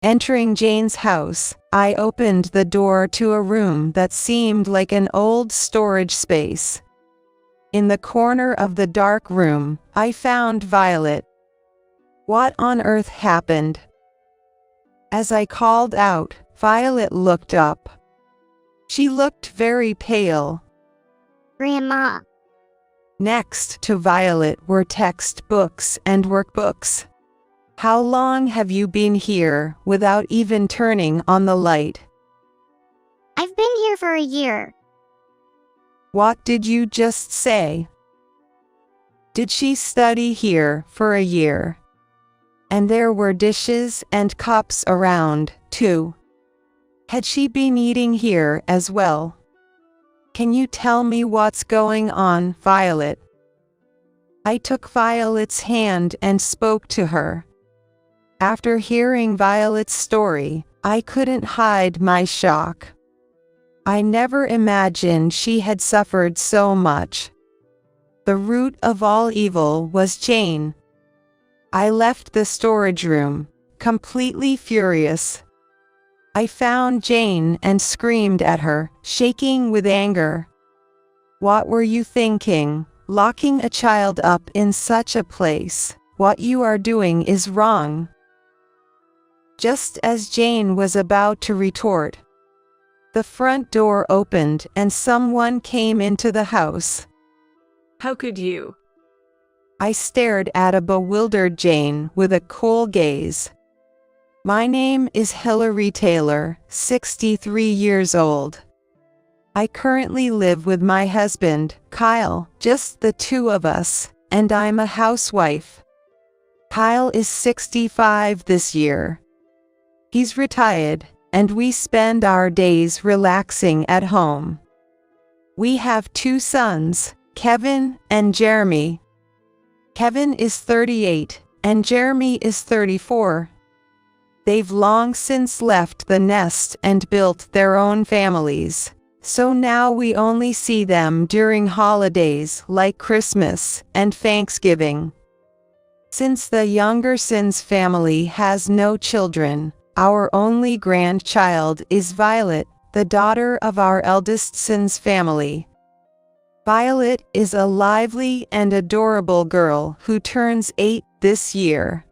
Entering Jane's house, I opened the door to a room that seemed like an old storage space. In the corner of the dark room, I found Violet. What on earth happened? As I called out, Violet looked up. She looked very pale. Grandma. Next to Violet were textbooks and workbooks. How long have you been here without even turning on the light? I've been here for a year. What did you just say? Did she study here for a year? And there were dishes and cups around, too. Had she been eating here as well? Can you tell me what's going on, Violet? I took Violet's hand and spoke to her. After hearing Violet's story, I couldn't hide my shock. I never imagined she had suffered so much. The root of all evil was Jane. I left the storage room, completely furious. I found Jane and screamed at her, shaking with anger. What were you thinking, locking a child up in such a place? What you are doing is wrong. Just as Jane was about to retort, the front door opened and someone came into the house. How could you? I stared at a bewildered Jane with a cool gaze. My name is Hilary Taylor, 63 years old. I currently live with my husband, Kyle, just the two of us, and I'm a housewife. Kyle is 65 this year. He's retired, and we spend our days relaxing at home. We have two sons, Kevin and Jeremy. Kevin is 38, and Jeremy is 34. They've long since left the nest and built their own families, so now we only see them during holidays like Christmas and Thanksgiving. Since the younger son's family has no children, our only grandchild is Violet, the daughter of our eldest son's family. Violet is a lively and adorable girl who turns 8 this year.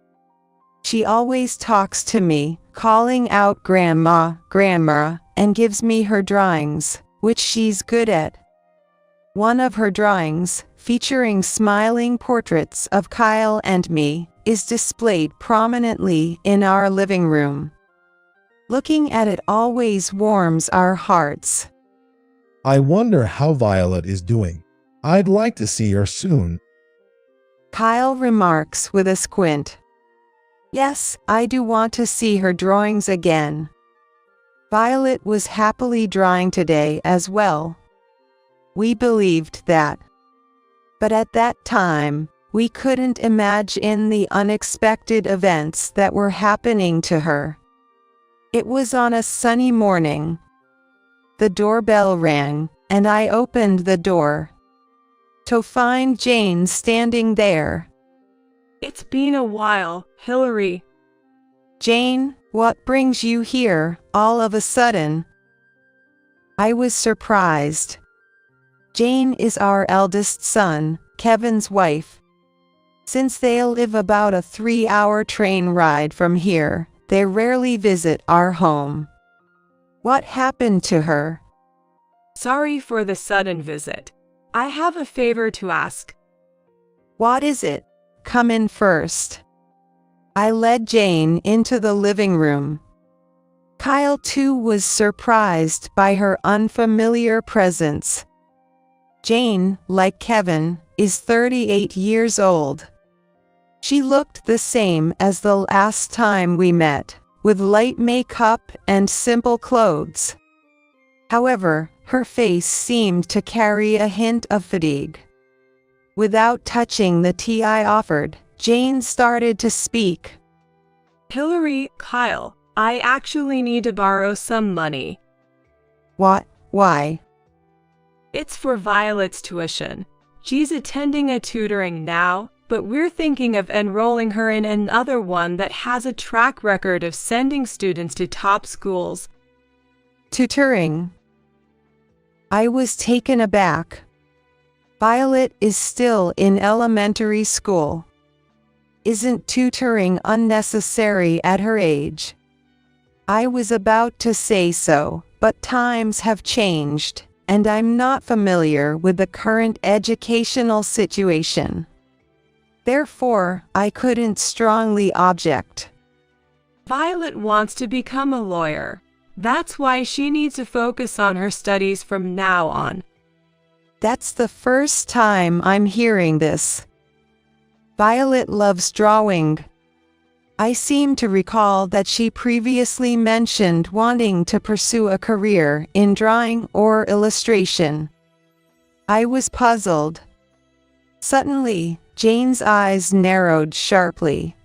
She always talks to me, calling out Grandma, Grandma, and gives me her drawings, which she's good at. One of her drawings, featuring smiling portraits of Kyle and me, is displayed prominently in our living room. Looking at it always warms our hearts. I wonder how Violet is doing. I'd like to see her soon. Kyle remarks with a squint. Yes, I do want to see her drawings again. Violet was happily drawing today as well. We believed that. But at that time, we couldn't imagine the unexpected events that were happening to her. It was on a sunny morning. The doorbell rang, and I opened the door to find Jane standing there. It's been a while, Hilary. Jane, what brings you here, all of a sudden? I was surprised. Jane is our eldest son, Kevin's wife. Since they live about a 3-hour train ride from here, they rarely visit our home. What happened to her? Sorry for the sudden visit. I have a favor to ask. What is it? Come in first. I led Jane into the living room. Kyle too was surprised by her unfamiliar presence. Jane, like Kevin, is 38 years old. She looked the same as the last time we met, with light makeup and simple clothes. However, her face seemed to carry a hint of fatigue. Without touching the tea I offered, Jane started to speak. Hilary, Kyle, I actually need to borrow some money. What? Why? It's for Violet's tuition. She's attending a tutoring now, but we're thinking of enrolling her in another one that has a track record of sending students to top schools. Tutoring. I was taken aback. Violet is still in elementary school. Isn't tutoring unnecessary at her age? I was about to say so, but times have changed, and I'm not familiar with the current educational situation. Therefore, I couldn't strongly object. Violet wants to become a lawyer. That's why she needs to focus on her studies from now on. That's the first time I'm hearing this. Violet loves drawing. I seem to recall that she previously mentioned wanting to pursue a career in drawing or illustration. I was puzzled. Suddenly, Jane's eyes narrowed sharply.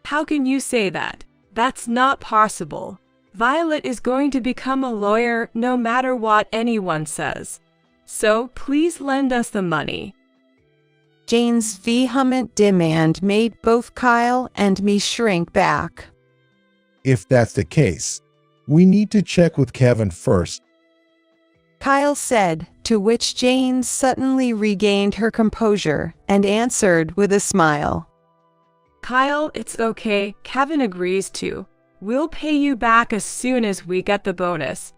How can you say that? That's not possible. Violet is going to become a lawyer no matter what anyone says. So please lend us the money. Jane's vehement demand made both Kyle and me shrink back. If that's the case, we need to check with Kevin first. Kyle said, to which Jane suddenly regained her composure and answered with a smile. Kyle, it's okay. Kevin agrees to. We'll pay you back as soon as we get the bonus.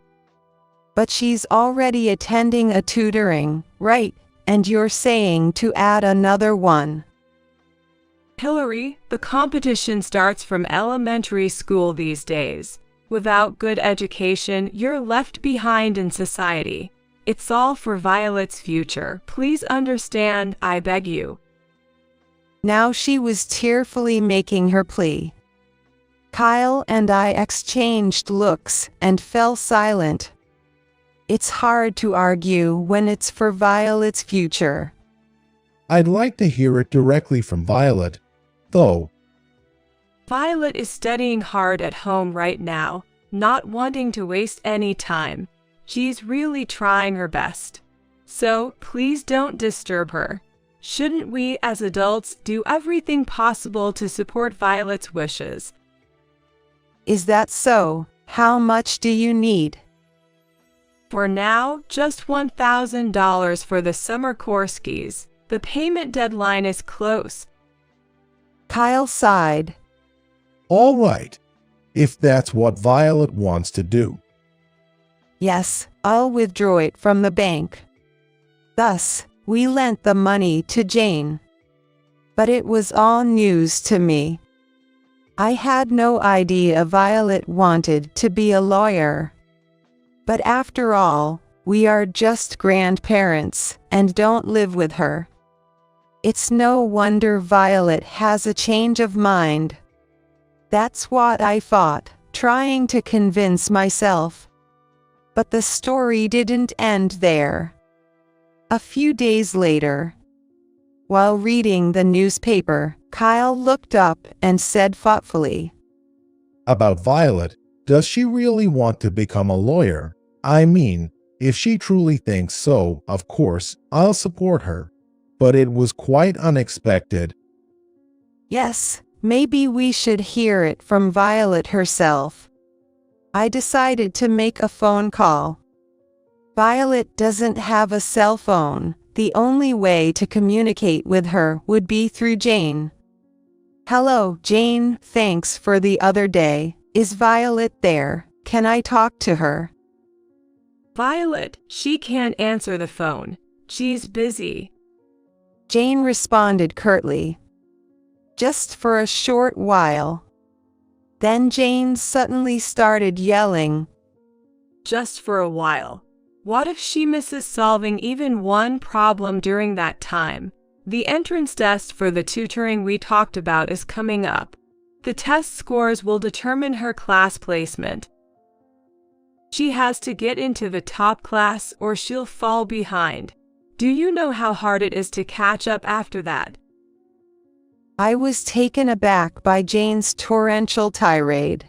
But she's already attending a tutoring, right? And you're saying to add another one. Hillary, the competition starts from elementary school these days. Without good education, you're left behind in society. It's all for Violet's future. Please understand, I beg you. Now she was tearfully making her plea. Kyle and I exchanged looks and fell silent. It's hard to argue when it's for Violet's future. I'd like to hear it directly from Violet, though. Violet is studying hard at home right now, not wanting to waste any time. She's really trying her best. So, please don't disturb her. Shouldn't we as adults do everything possible to support Violet's wishes? Is that so? How much do you need? For now, just $1,000 for the summer courses. The payment deadline is close. Kyle sighed. All right, if that's what Violet wants to do. Yes, I'll withdraw it from the bank. Thus, we lent the money to Jane. But it was all news to me. I had no idea Violet wanted to be a lawyer. But after all, we are just grandparents and don't live with her. It's no wonder Violet has a change of mind. That's what I thought, trying to convince myself. But the story didn't end there. A few days later, while reading the newspaper, Kyle looked up and said thoughtfully, About Violet, does she really want to become a lawyer? I mean, if she truly thinks so, of course, I'll support her. But it was quite unexpected. Yes, maybe we should hear it from Violet herself. I decided to make a phone call. Violet doesn't have a cell phone. The only way to communicate with her would be through Jane. Hello, Jane, thanks for the other day. Is Violet there? Can I talk to her? Violet, she can't answer the phone. She's busy. Jane responded curtly. Just for a short while. Then Jane suddenly started yelling. Just for a while. What if she misses solving even one problem during that time? The entrance test for the tutoring we talked about is coming up. The test scores will determine her class placement. She has to get into the top class or she'll fall behind. Do you know how hard it is to catch up after that? I was taken aback by Jane's torrential tirade.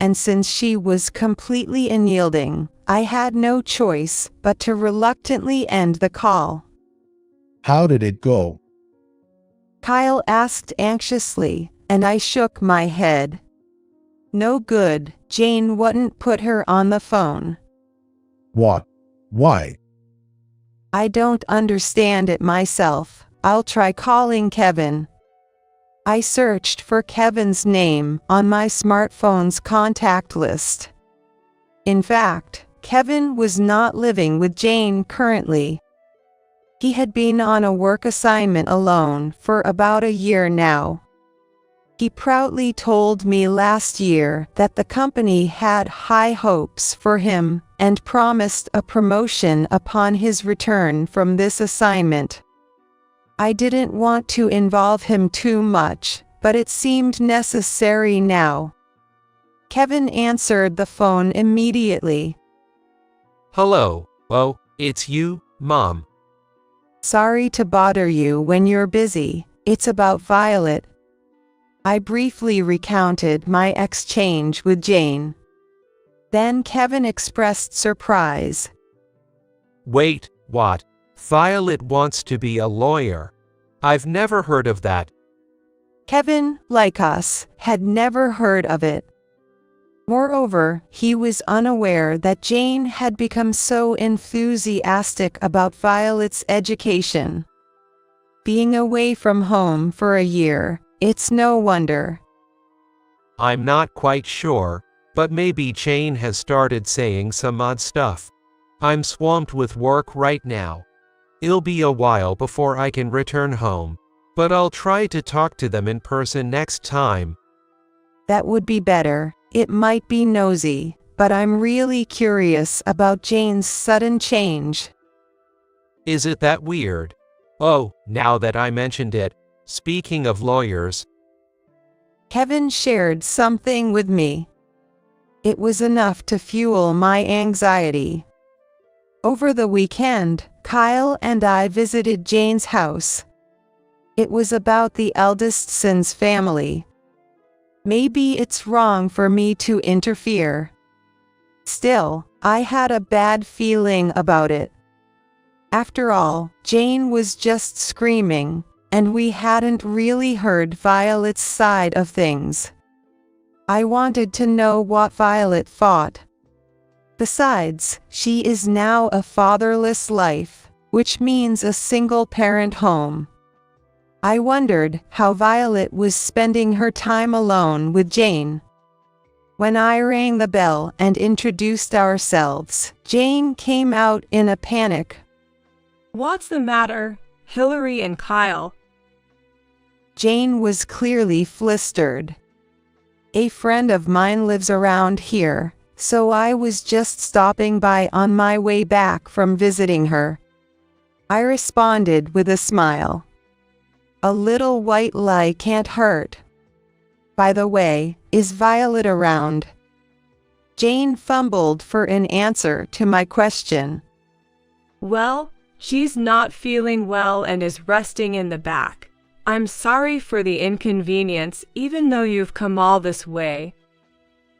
And since she was completely unyielding, I had no choice but to reluctantly end the call. How did it go? Kyle asked anxiously, and I shook my head. No good, Jane wouldn't put her on the phone. What? Why? I don't understand it myself. I'll try calling Kevin. I searched for Kevin's name on my smartphone's contact list. In fact, Kevin was not living with Jane currently. He had been on a work assignment alone for about a year now. He proudly told me last year that the company had high hopes for him and promised a promotion upon his return from this assignment. I didn't want to involve him too much, but it seemed necessary now. Kevin answered the phone immediately. Hello. Oh, it's you, Mom. Sorry to bother you when you're busy. It's about Violet. I briefly recounted my exchange with Jane. Then Kevin expressed surprise. Wait, what? Violet wants to be a lawyer. I've never heard of that. Kevin, like us, had never heard of it. Moreover, he was unaware that Jane had become so enthusiastic about Violet's education. Being away from home for a year, it's no wonder. I'm not quite sure, but maybe Jane has started saying some odd stuff. I'm swamped with work right now. It'll be a while before I can return home, but I'll try to talk to them in person next time. That would be better. It might be nosy, but I'm really curious about Jane's sudden change. Is it that weird? Oh, now that I mentioned it, speaking of lawyers, Kevin shared something with me. It was enough to fuel my anxiety. Over the weekend, Kyle and I visited Jane's house. It was about the eldest son's family. Maybe it's wrong for me to interfere. Still, I had a bad feeling about it. After all, Jane was just screaming, and we hadn't really heard Violet's side of things. I wanted to know what Violet thought. Besides, she is now a fatherless life, which means a single-parent home. I wondered how Violet was spending her time alone with Jane. When I rang the bell and introduced ourselves, Jane came out in a panic. What's the matter, Hillary and Kyle? Jane was clearly flustered. A friend of mine lives around here, so I was just stopping by on my way back from visiting her. I responded with a smile. A little white lie can't hurt. By the way, is Violet around? Jane fumbled for an answer to my question. Well, she's not feeling well and is resting in the back. I'm sorry for the inconvenience, even though you've come all this way.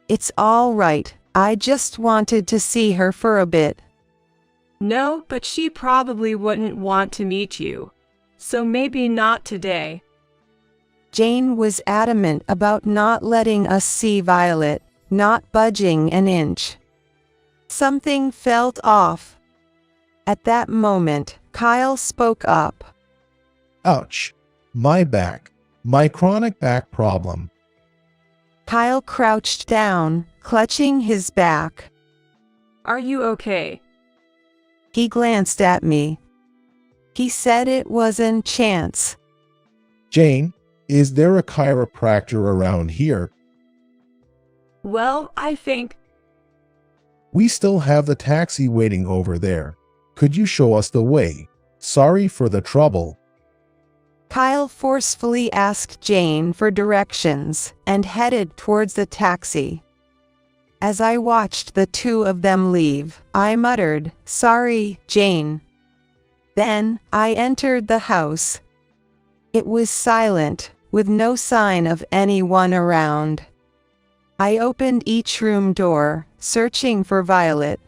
It's all right. I just wanted to see her for a bit. No, but she probably wouldn't want to meet you. So maybe not today. Jane was adamant about not letting us see Violet, not budging an inch. Something felt off. At that moment, Kyle spoke up. Ouch. My back. My chronic back problem. Kyle crouched down, clutching his back. Are you okay? He glanced at me. He said it wasn't chance. Jane, is there a chiropractor around here? Well, I think. We still have the taxi waiting over there. Could you show us the way? Sorry for the trouble. Kyle forcefully asked Jane for directions and headed towards the taxi. As I watched the two of them leave, I muttered, "Sorry, Jane." Then, I entered the house. It was silent, with no sign of anyone around. I opened each room door, searching for Violet.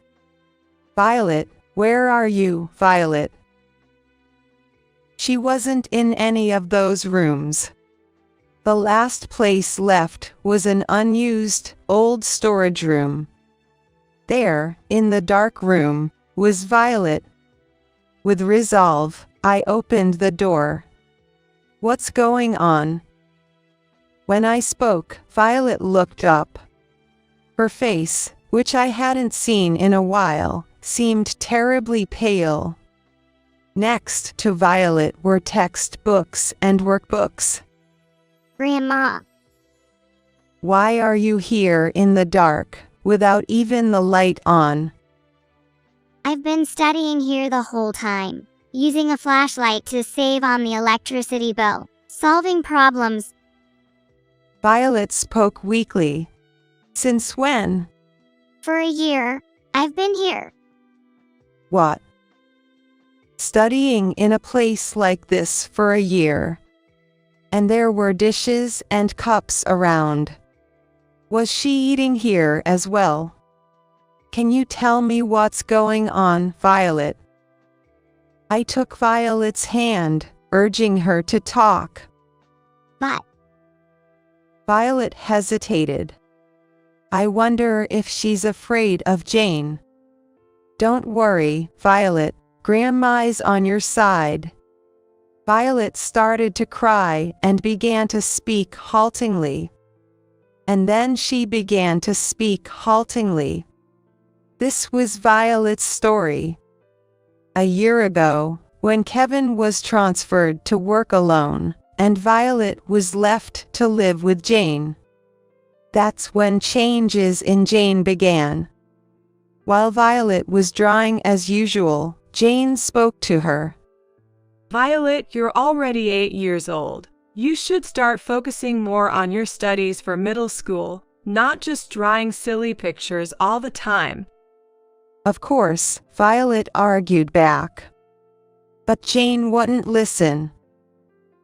"Violet, where are you, Violet?" She wasn't in any of those rooms. The last place left was an unused, old storage room. There, in the dark room, was Violet. With resolve, I opened the door. "What's going on?" When I spoke, Violet looked up. Her face, which I hadn't seen in a while, seemed terribly pale. Next to Violet were textbooks and workbooks. Grandma, "Why are you here in the dark, without even the light on?" I've been studying here the whole time, using a flashlight to save on the electricity bill, solving problems. Violet spoke weakly. "Since when?" For a year, I've been here. "What? Studying in a place like this for a year? And there were dishes and cups around. Was she eating here as well? Can you tell me what's going on, Violet?" I took Violet's hand, urging her to talk. But Violet hesitated. "I wonder if she's afraid of Jane." "Don't worry, Violet, Grandma's on your side." Violet started to cry and began to speak haltingly. And then she began to speak haltingly. This was Violet's story. A year ago, when Kevin was transferred to work alone, and Violet was left to live with Jane. That's when changes in Jane began. While Violet was drawing as usual, Jane spoke to her. Violet, you're already 8 years old. You should start focusing more on your studies for middle school, not just drawing silly pictures all the time. Of course, Violet argued back. But Jane wouldn't listen.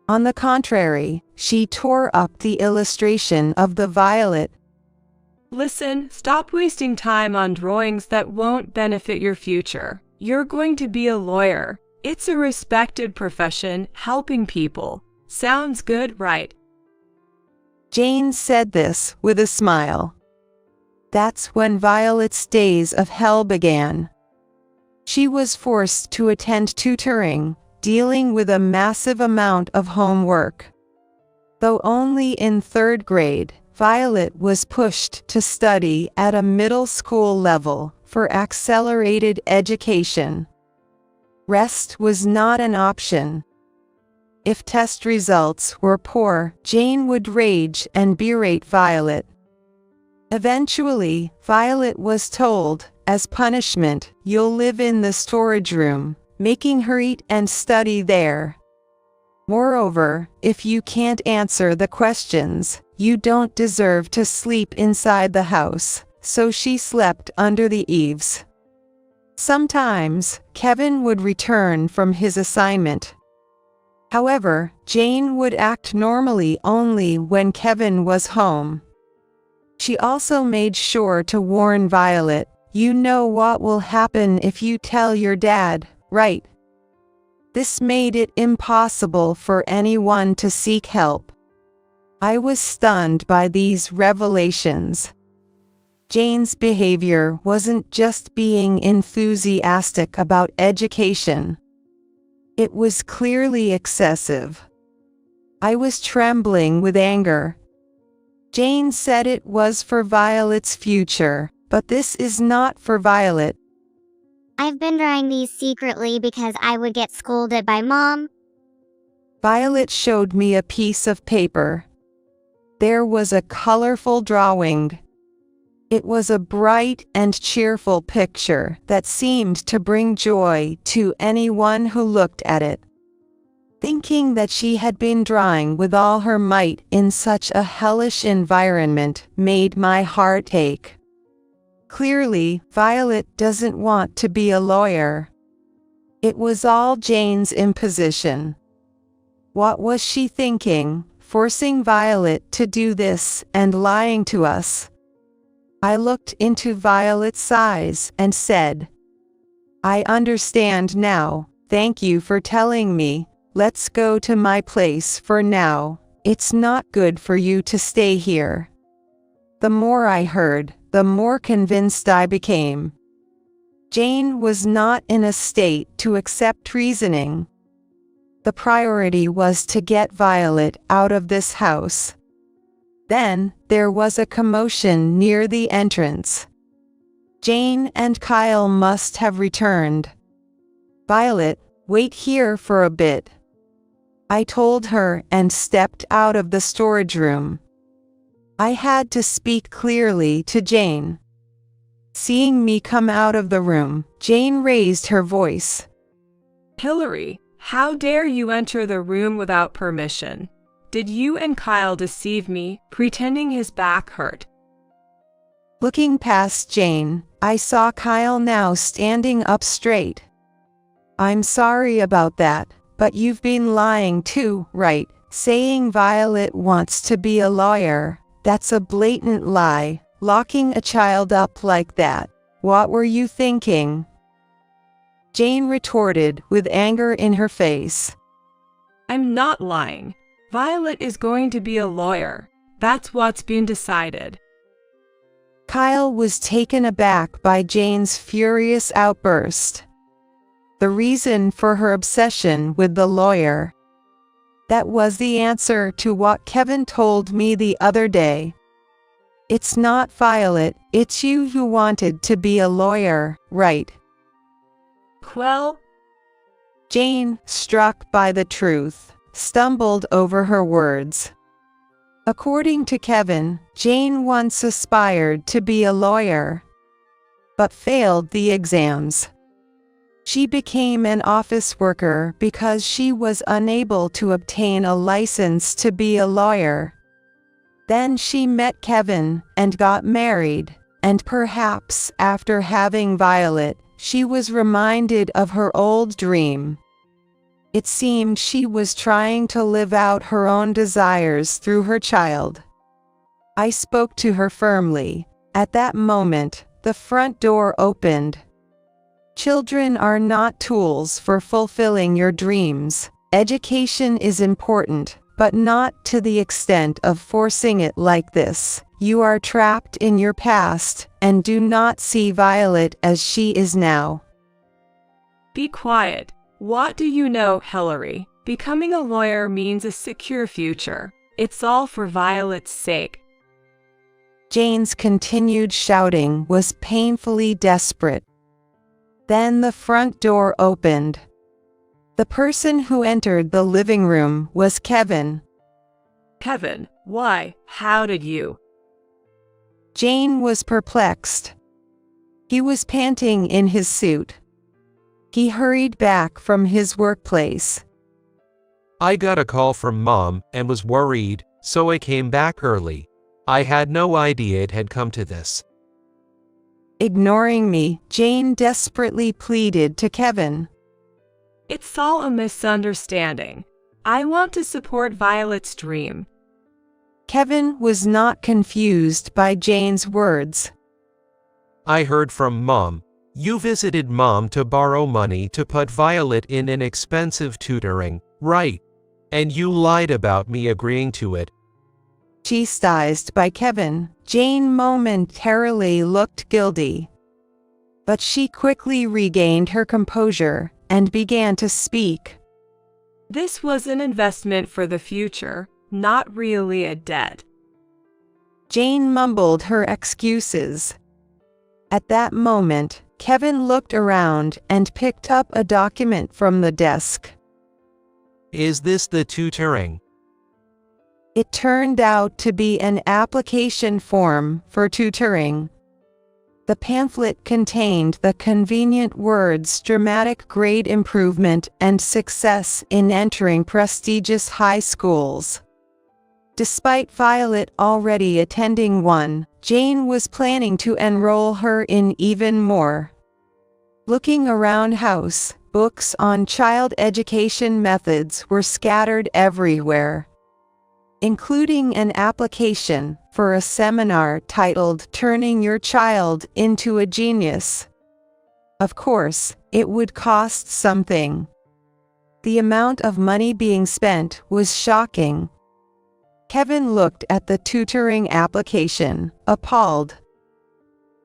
On the contrary, she tore up the illustration of the violet. Listen, stop wasting time on drawings that won't benefit your future. You're going to be a lawyer. It's a respected profession, helping people. Sounds good, right? Jane said this with a smile. That's when Violet's days of hell began. She was forced to attend tutoring, dealing with a massive amount of homework. Though only in 3rd grade, Violet was pushed to study at a middle school level for accelerated education. Rest was not an option. If test results were poor, Jane would rage and berate Violet. Eventually, Violet was told, as punishment, you'll live in the storage room, making her eat and study there. Moreover, if you can't answer the questions, you don't deserve to sleep inside the house, so she slept under the eaves. Sometimes, Kevin would return from his assignment. However, Jane would act normally only when Kevin was home. She also made sure to warn Violet, you know what will happen if you tell your dad, right? This made it impossible for anyone to seek help. I was stunned by these revelations. Jane's behavior wasn't just being enthusiastic about education. It was clearly excessive. I was trembling with anger. Jane said it was for Violet's future, but this is not for Violet. I've been drawing these secretly because I would get scolded by Mom. Violet showed me a piece of paper. There was a colorful drawing. It was a bright and cheerful picture that seemed to bring joy to anyone who looked at it. Thinking that she had been drawing with all her might in such a hellish environment made my heart ache. Clearly, Violet doesn't want to be a lawyer. It was all Jane's imposition. What was she thinking, forcing Violet to do this and lying to us? I looked into Violet's eyes and said, I understand now, thank you for telling me. let's go to my place for now. It's not good for you to stay here." The more I heard, the more convinced I became. Jane was not in a state to accept reasoning. The priority was to get Violet out of this house. Then, there was a commotion near the entrance. Jane and Kyle must have returned. "Violet, wait here for a bit," I told her and stepped out of the storage room. I had to speak clearly to Jane. Seeing me come out of the room, Jane raised her voice. "Hillary, how dare you enter the room without permission? Did you and Kyle deceive me, pretending his back hurt?" Looking past Jane, I saw Kyle now standing up straight. "I'm sorry about that, but you've been lying too, right? Saying Violet wants to be a lawyer, that's a blatant lie. Locking a child up like that. What were you thinking?" Jane retorted with anger in her face. "I'm not lying. Violet is going to be a lawyer. That's what's been decided." Kyle was taken aback by Jane's furious outburst. The reason for her obsession with the lawyer. That was the answer to what Kevin told me the other day. "It's not Violet, it's you who wanted to be a lawyer, right?" Well, Jane, struck by the truth, stumbled over her words. According to Kevin, Jane once aspired to be a lawyer, but failed the exams. She became an office worker because she was unable to obtain a license to be a lawyer. Then she met Kevin and got married, and perhaps after having Violet, she was reminded of her old dream. It seemed she was trying to live out her own desires through her child. I spoke to her firmly. At that moment, the front door opened. Children are not tools for fulfilling your dreams. Education is important, but not to the extent of forcing it like this. You are trapped in your past, and do not see Violet as she is now. be quiet. What do you know, Hillary? Becoming a lawyer means a secure future. It's all for Violet's sake. Jane's continued shouting was painfully desperate. Then the front door opened. The person who entered the living room was Kevin. Kevin, why? How did you? Jane was perplexed. He was panting in his suit. He hurried back from his workplace. I got a call from Mom and was worried, so I came back early. I had no idea it had come to this. Ignoring me, Jane desperately pleaded to Kevin. It's all a misunderstanding. I want to support Violet's dream. Kevin was not confused by Jane's words. I heard from Mom. You visited Mom to borrow money to put Violet in an expensive tutoring, right? And you lied about me agreeing to it. Chastised by Kevin, Jane momentarily looked guilty. But she quickly regained her composure and began to speak. This was an investment for the future, not really a debt. Jane mumbled her excuses. At that moment, Kevin looked around and picked up a document from the desk. Is this the tutoring? It turned out to be an application form for tutoring. The pamphlet contained the convenient words dramatic grade improvement and success in entering prestigious high schools. Despite Violet already attending one, Jane was planning to enroll her in even more. Looking around house, books on child education methods were scattered everywhere, including an application for a seminar titled Turning Your Child into a Genius. Of course, it would cost something. The amount of money being spent was shocking. Kevin looked at the tutoring application, appalled.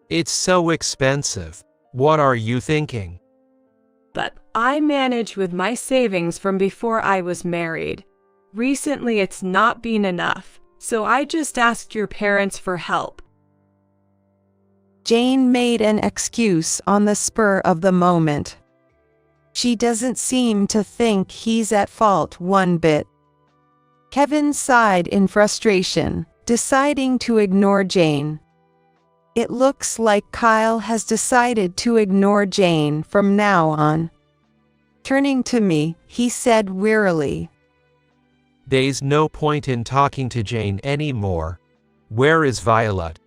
It's so expensive. What are you thinking? But I managed with my savings from before I was married. Recently it's not been enough, so I just asked your parents for help. Jane made an excuse on the spur of the moment. She doesn't seem to think he's at fault one bit. Kevin sighed in frustration, deciding to ignore Jane. It looks like Kyle has decided to ignore Jane from now on. Turning to me, he said wearily, There's no point in talking to Jane anymore. Where is Violet?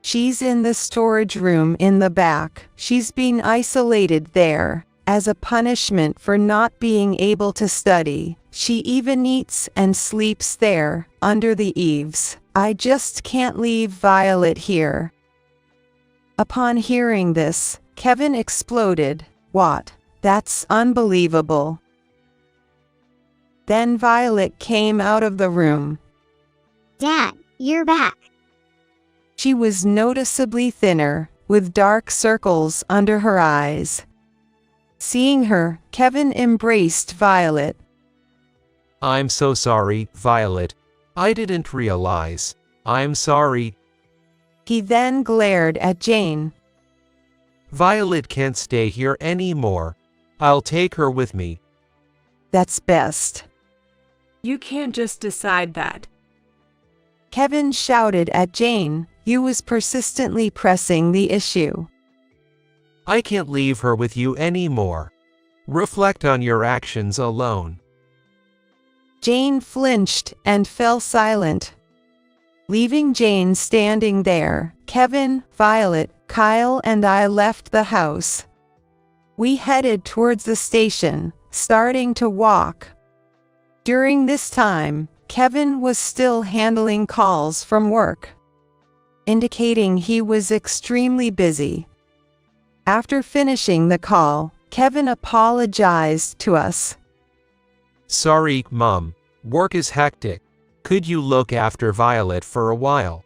She's in the storage room in the back. She's been isolated there, as a punishment for not being able to study. She even eats and sleeps there, under the eaves. I just can't leave Violet here. Upon hearing this, Kevin exploded. What? That's unbelievable. Then Violet came out of the room. Dad, you're back. She was noticeably thinner, with dark circles under her eyes. Seeing her, Kevin embraced Violet. I'm so sorry, Violet. I didn't realize. I'm sorry. He then glared at Jane. Violet can't stay here anymore. I'll take her with me. That's best. You can't just decide that. Kevin shouted at Jane, who was persistently pressing the issue. I can't leave her with you anymore. Reflect on your actions alone. Jane flinched and fell silent. Leaving Jane standing there, Kevin, Violet, Kyle, and I left the house. We headed towards the station, starting to walk. During this time, Kevin was still handling calls from work, indicating he was extremely busy. After finishing the call, Kevin apologized to us. Sorry, Mom. Work is hectic. Could you look after Violet for a while?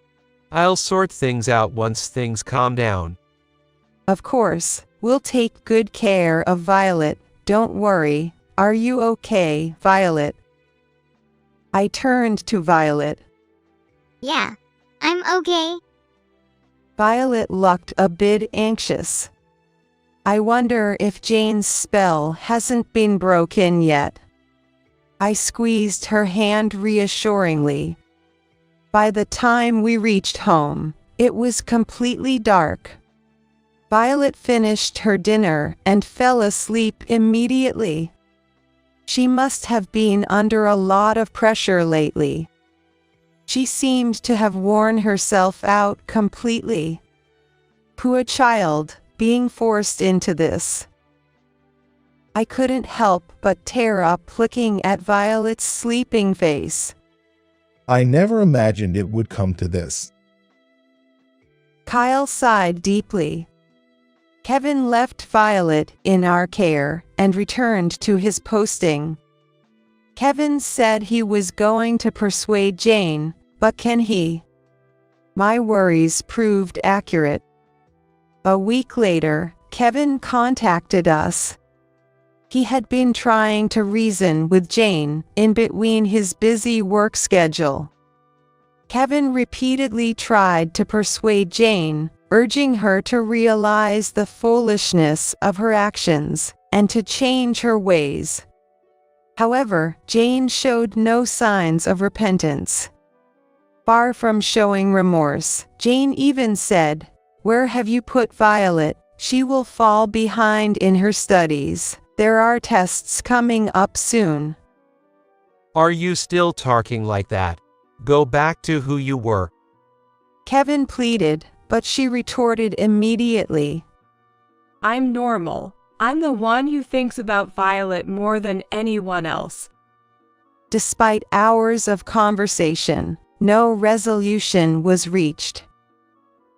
I'll sort things out once things calm down. Of course, we'll take good care of Violet, don't worry. Are you okay, Violet? I turned to Violet. Yeah, I'm okay. Violet looked a bit anxious. I wonder if Jane's spell hasn't been broken yet. I squeezed her hand reassuringly. By the time we reached home, it was completely dark. Violet finished her dinner and fell asleep immediately. She must have been under a lot of pressure lately. She seemed to have worn herself out completely. Poor child, being forced into this. I couldn't help but tear up looking at Violet's sleeping face. I never imagined it would come to this. Kyle sighed deeply. Kevin left Violet in our care and returned to his posting. Kevin said he was going to persuade Jane, but can he? My worries proved accurate. A week later, Kevin contacted us. He had been trying to reason with Jane in between his busy work schedule. Kevin repeatedly tried to persuade Jane, urging her to realize the foolishness of her actions and to change her ways. However, Jane showed no signs of repentance. Far from showing remorse, Jane even said, "Where have you put Violet? She will fall behind in her studies. There are tests coming up soon." Are you still talking like that? Go back to who you were. Kevin pleaded, but she retorted immediately. I'm normal. I'm the one who thinks about Violet more than anyone else. Despite hours of conversation, no resolution was reached,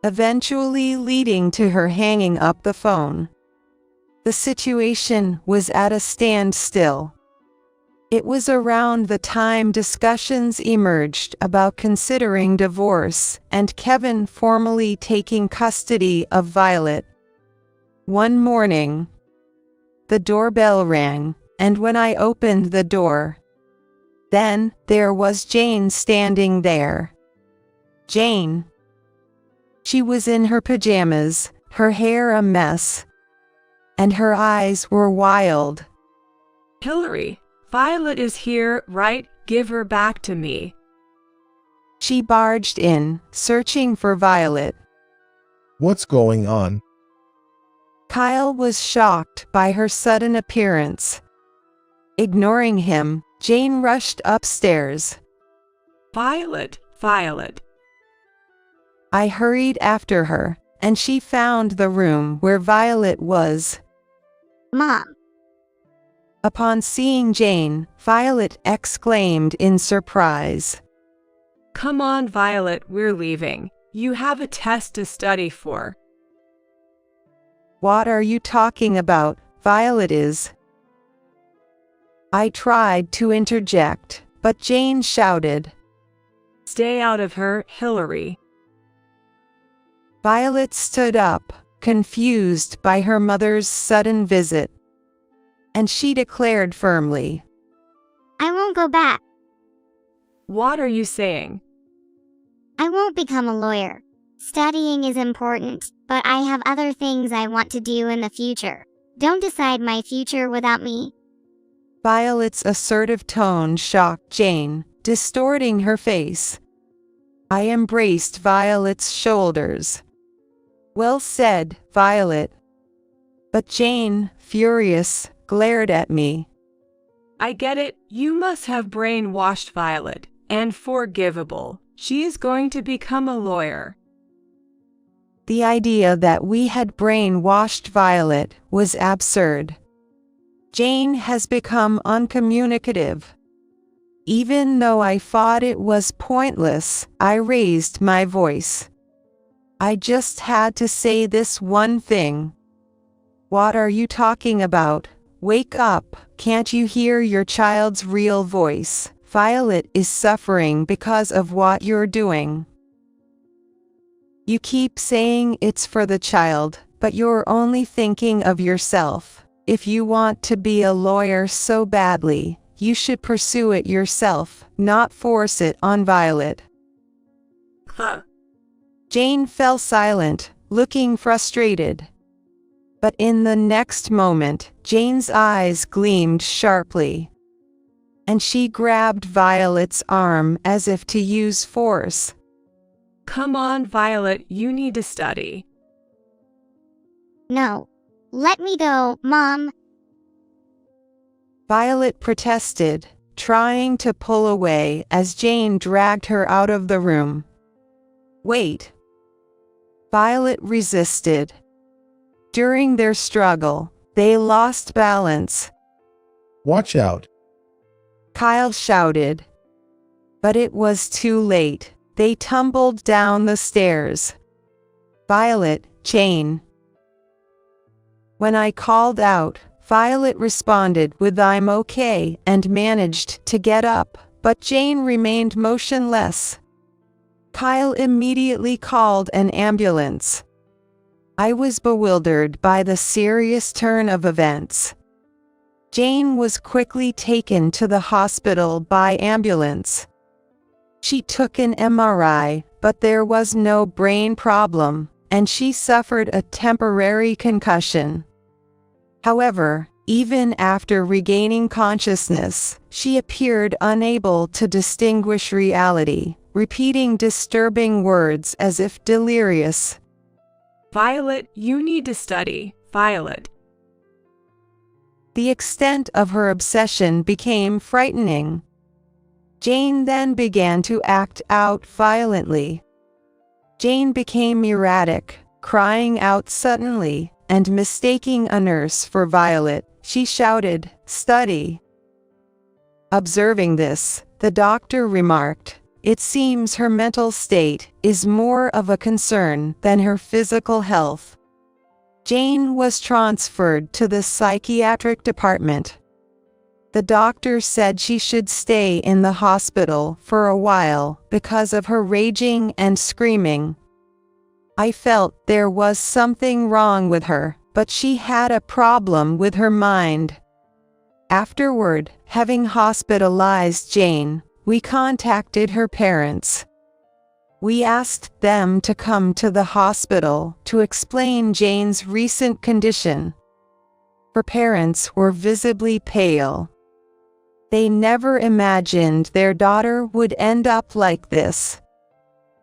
eventually leading to her hanging up the phone. The situation was at a standstill. It was around the time discussions emerged about considering divorce and Kevin formally taking custody of Violet. One morning, the doorbell rang, and when I opened the door, then there was Jane standing there. Jane. She was in her pajamas, her hair a mess, and her eyes were wild. Hillary, Violet is here, right? Give her back to me. She barged in, searching for Violet. What's going on? Kyle was shocked by her sudden appearance. Ignoring him, Jane rushed upstairs. Violet, Violet. I hurried after her, and she found the room where Violet was. Mom. Upon seeing Jane, Violet exclaimed in surprise. Come on, Violet, we're leaving. You have a test to study for. What are you talking about? Violet is. I tried to interject, but Jane shouted. Stay out of her, Hillary. Violet stood up, confused by her mother's sudden visit. And she declared firmly, I won't go back. What are you saying? I won't become a lawyer. Studying is important, but I have other things I want to do in the future. Don't decide my future without me. Violet's assertive tone shocked Jane, distorting her face. I embraced Violet's shoulders. Well said, Violet. But Jane, furious, glared at me. I get it, you must have brainwashed Violet, and forgivable. She is going to become a lawyer. The idea that we had brainwashed Violet was absurd. Jane has become uncommunicative. Even though I thought it was pointless, I raised my voice. I just had to say this one thing. What are you talking about? Wake up, can't you hear your child's real voice? Violet is suffering because of what you're doing. You keep saying it's for the child, but you're only thinking of yourself. If you want to be a lawyer so badly, you should pursue it yourself, not force it on Violet. Huh. Jane fell silent, looking frustrated. But in the next moment, Jane's eyes gleamed sharply. And she grabbed Violet's arm as if to use force. Come on, Violet, you need to study. No. Let me go, Mom. Violet protested, trying to pull away as Jane dragged her out of the room. Wait. Violet resisted. During their struggle, they lost balance. Watch out. Kyle shouted. But it was too late. They tumbled down the stairs. Violet, Jane. When I called out, Violet responded with I'm okay and managed to get up, but Jane remained motionless. Kyle immediately called an ambulance. I was bewildered by the serious turn of events. Jane was quickly taken to the hospital by ambulance. She took an MRI, but there was no brain problem, and she suffered a temporary concussion. However, even after regaining consciousness, she appeared unable to distinguish reality, repeating disturbing words as if delirious. Violet, you need to study, Violet. The extent of her obsession became frightening. Jane then began to act out violently. Jane became erratic, crying out suddenly, and mistaking a nurse for Violet. She shouted, "Study!" Observing this, the doctor remarked, "It seems her mental state is more of a concern than her physical health." Jane was transferred to the psychiatric department. The doctor said she should stay in the hospital for a while because of her raging and screaming. I felt there was something wrong with her, but she had a problem with her mind. Afterward, having hospitalized Jane, we contacted her parents. We asked them to come to the hospital to explain Jane's recent condition. Her parents were visibly pale. They never imagined their daughter would end up like this.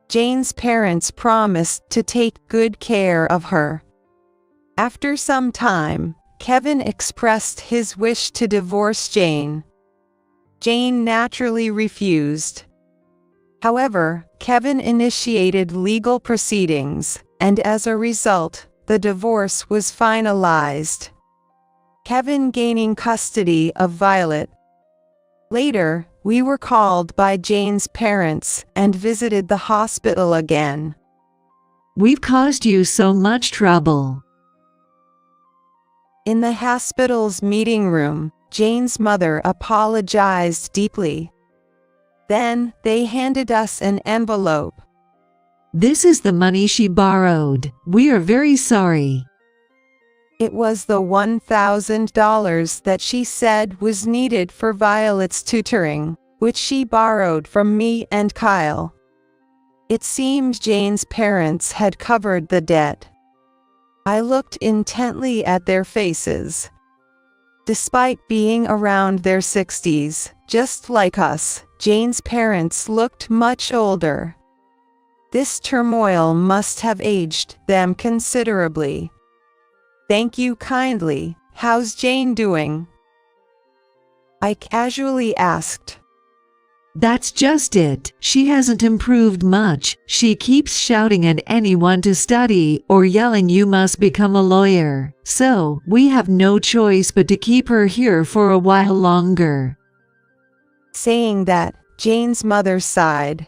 Jane's parents promised to take good care of her. After some time, Kevin expressed his wish to divorce Jane. Jane naturally refused. However, Kevin initiated legal proceedings, and as a result, the divorce was finalized. Kevin gaining custody of Violet. Later, we were called by Jane's parents and visited the hospital again. We've caused you so much trouble. In the hospital's meeting room, Jane's mother apologized deeply. Then, they handed us an envelope. This is the money she borrowed. We are very sorry. It was the $1,000 that she said was needed for Violet's tutoring, which she borrowed from me and Kyle. It seemed Jane's parents had covered the debt. I looked intently at their faces. Despite being around their 60s, just like us, Jane's parents looked much older. This turmoil must have aged them considerably. Thank you kindly. How's Jane doing? I casually asked. That's just it. She hasn't improved much. She keeps shouting at anyone to study or yelling you must become a lawyer. So, we have no choice but to keep her here for a while longer. Saying that, Jane's mother sighed.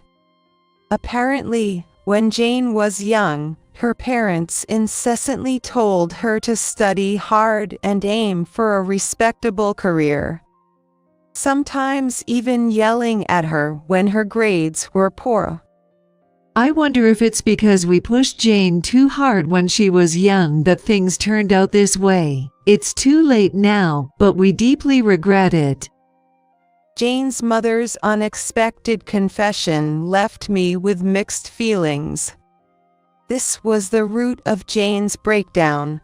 Apparently, when Jane was young, her parents incessantly told her to study hard and aim for a respectable career. Sometimes even yelling at her when her grades were poor. I wonder if it's because we pushed Jane too hard when she was young that things turned out this way. It's too late now, but we deeply regret it. Jane's mother's unexpected confession left me with mixed feelings. This was the root of Jane's breakdown.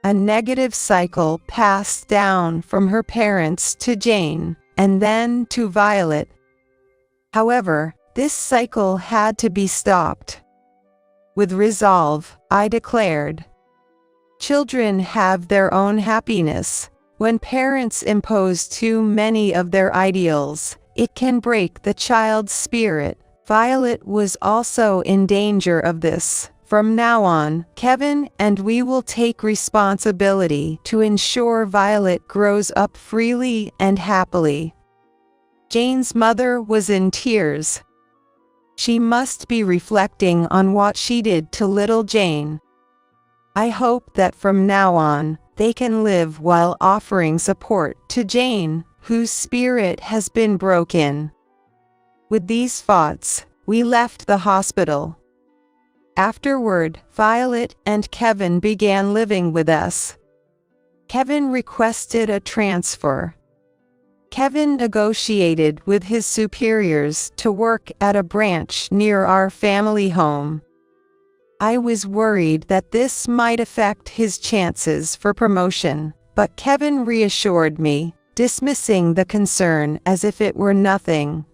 A negative cycle passed down from her parents to Jane, and then to Violet. However, this cycle had to be stopped. With resolve, I declared, children have their own happiness. When parents impose too many of their ideals, it can break the child's spirit. Violet was also in danger of this. From now on, Kevin and we will take responsibility to ensure Violet grows up freely and happily. Jane's mother was in tears. She must be reflecting on what she did to little Jane. I hope that from now on, they can live while offering support to Jane, whose spirit has been broken. With these thoughts, we left the hospital. Afterward, Violet and Kevin began living with us. Kevin requested a transfer. Kevin negotiated with his superiors to work at a branch near our family home. I was worried that this might affect his chances for promotion, but Kevin reassured me, dismissing the concern as if it were nothing.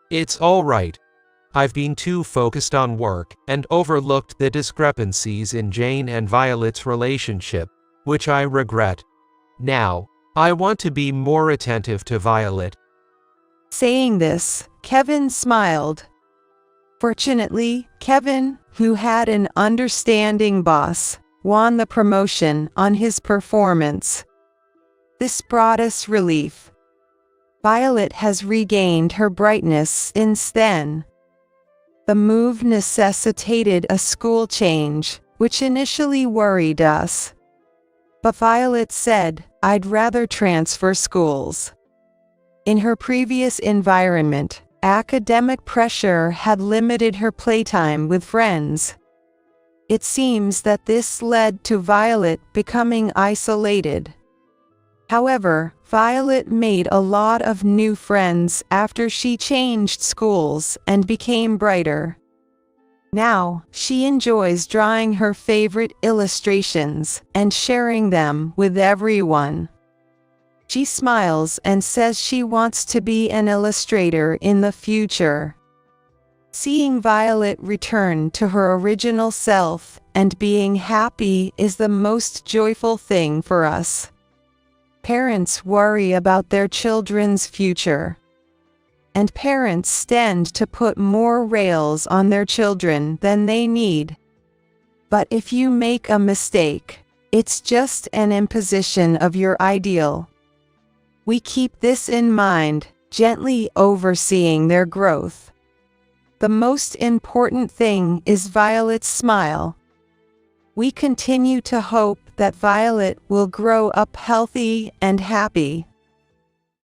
It's all right. I've been too focused on work and overlooked the discrepancies in Jane and Violet's relationship, which I regret. Now, I want to be more attentive to Violet. Saying this, Kevin smiled. Fortunately, Kevin, who had an understanding boss, won the promotion on his performance. This brought us relief. Violet has regained her brightness since then. The move necessitated a school change, which initially worried us. But Violet said, "I'd rather transfer schools." In her previous environment, academic pressure had limited her playtime with friends. It seems that this led to Violet becoming isolated. However, Violet made a lot of new friends after she changed schools and became brighter. Now, she enjoys drawing her favorite illustrations and sharing them with everyone. She smiles and says she wants to be an illustrator in the future. Seeing Violet return to her original self and being happy is the most joyful thing for us. Parents worry about their children's future. And parents tend to put more rails on their children than they need. But if you make a mistake, it's just an imposition of your ideal. We keep this in mind, gently overseeing their growth. The most important thing is Violet's smile. We continue to hope that Violet will grow up healthy and happy.